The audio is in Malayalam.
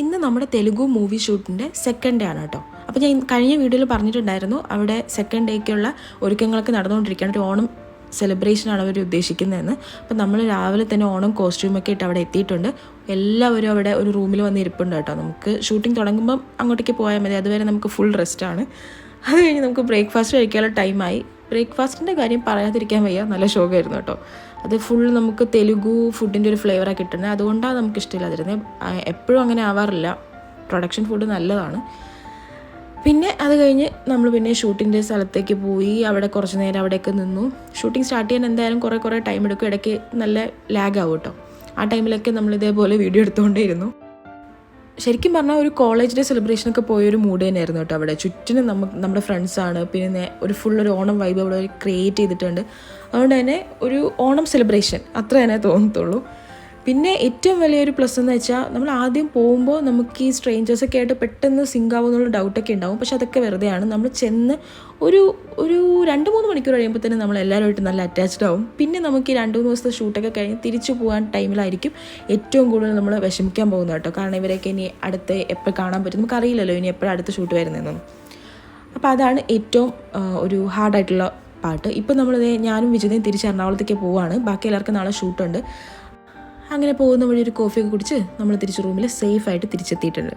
ഇന്ന് നമ്മുടെ തെലുഗു മൂവി ഷൂട്ടിൻ്റെ സെക്കൻഡ് ഡേ ആണ് കേട്ടോ. അപ്പോൾ ഞാൻ കഴിഞ്ഞ വീഡിയോയിൽ പറഞ്ഞിട്ടുണ്ടായിരുന്നു അവിടെ സെക്കൻഡ് ഡേക്കുള്ള ഒരുക്കങ്ങളൊക്കെ നടന്നുകൊണ്ടിരിക്കുകയാണ്. ഒരു ഓണം സെലിബ്രേഷനാണ് അവർ ഉദ്ദേശിക്കുന്നതെന്ന്. അപ്പോൾ നമ്മൾ രാവിലെ തന്നെ ഓണം കോസ്റ്റ്യൂമൊക്കെ ഇട്ട് അവിടെ എത്തിയിട്ടുണ്ട്. എല്ലാവരും അവിടെ ഒരു റൂമിൽ വന്ന് ഇരിപ്പുണ്ട് കേട്ടോ. നമുക്ക് ഷൂട്ടിംഗ് തുടങ്ങുമ്പം അങ്ങോട്ടേക്ക് പോയാൽ മതി, അതുവരെ നമുക്ക് ഫുൾ റെസ്റ്റാണ്. അത് കഴിഞ്ഞ് നമുക്ക് ബ്രേക്ക്ഫാസ്റ്റ് കഴിക്കാനുള്ള ടൈമായി. ബ്രേക്ക്ഫാസ്റ്റിൻ്റെ കാര്യം പറയാതിരിക്കാൻ വയ്യ, നല്ല ശോകമായിരുന്നു കേട്ടോ. അത് ഫുൾ നമുക്ക് തെലുഗു ഫുഡിൻ്റെ ഒരു ഫ്ലേവറാണ് കിട്ടുന്നത്, അതുകൊണ്ടാണ് നമുക്ക് ഇഷ്ടമില്ലാതിരുന്നത്. എപ്പോഴും അങ്ങനെ ആവാറില്ല, പ്രൊഡക്ഷൻ ഫുഡ് നല്ലതാണ്. പിന്നെ അത് കഴിഞ്ഞ് നമ്മൾ പിന്നെ ഷൂട്ടിൻ്റെ സ്ഥലത്തേക്ക് പോയി. അവിടെ കുറച്ച് നേരം അവിടെയൊക്കെ നിന്നു. ഷൂട്ടിംഗ് സ്റ്റാർട്ട് ചെയ്യാൻ എന്തായാലും കുറേ ടൈം എടുക്കും, ഇടയ്ക്ക് നല്ല ലാഗ് ആവും കേട്ടോ. ആ ടൈമിലൊക്കെ നമ്മൾ ഇതേപോലെ വീഡിയോ എടുത്തുകൊണ്ടേയിരുന്നു. ശരിക്കും പറഞ്ഞാൽ ഒരു കോളേജ് ഡേ സെലിബ്രേഷനൊക്കെ പോയൊരു മൂഡ് തന്നെയായിരുന്നു കേട്ടോ. അവിടെ ചുറ്റിനും നമ്മുടെ ഫ്രണ്ട്സാണ്, പിന്നെ ഒരു ഓണം വൈബ് അവിടെ ക്രിയേറ്റ് ചെയ്തിട്ടുണ്ട്. അതുകൊണ്ട് തന്നെ ഒരു ഓണം സെലിബ്രേഷൻ അത്ര തന്നെ തോന്നത്തുള്ളൂ. പിന്നെ ഏറ്റവും വലിയൊരു പ്ലസ് എന്ന് വെച്ചാൽ നമ്മൾ ആദ്യം പോകുമ്പോൾ നമുക്ക് ഈ സ്ട്രേഞ്ചേഴ്സൊക്കെ ആയിട്ട് പെട്ടെന്ന് സിങ്ക് ആവുമെന്നുള്ള ഡൗട്ടൊക്കെ ഉണ്ടാവും. പക്ഷെ അതൊക്കെ വെറുതെയാണ്. നമ്മൾ ചെന്ന് ഒരു 2-3 മണിക്കൂർ കഴിയുമ്പോൾ തന്നെ നമ്മൾ എല്ലാവരുമായിട്ട് നല്ല അറ്റാച്ച്ഡ് ആവും. പിന്നെ നമുക്ക് ഈ 2-3 ദിവസത്തെ ഷൂട്ടൊക്കെ കഴിഞ്ഞ് തിരിച്ചു പോകാൻ ടൈമിലായിരിക്കും ഏറ്റവും കൂടുതൽ നമ്മൾ വിഷമിക്കാൻ പോകുന്നത് കേട്ടോ. കാരണം ഇവരൊക്കെ ഇനി അടുത്ത് എപ്പോൾ കാണാൻ പറ്റും നമുക്കറിയില്ലല്ലോ, ഇനി എപ്പോഴും അടുത്ത ഷൂട്ട് വരുന്നതെന്നൊന്നും. അപ്പോൾ അതാണ് ഏറ്റവും ഒരു ഹാർഡായിട്ടുള്ള പാർട്ട്. ഇപ്പം ഞാനും വിജിതയും തിരിച്ച് എറണാകുളത്തേക്ക് പോവുകയാണ്. ബാക്കി എല്ലാവർക്കും നാളെ ഷൂട്ടുണ്ട്. അങ്ങനെ പോകുന്ന വഴി ഒരു കോഫിയൊക്കെ കുടിച്ച് നമ്മൾ തിരിച്ച് റൂമിൽ സേഫായിട്ട് തിരിച്ചെത്തിയിട്ടുണ്ട്.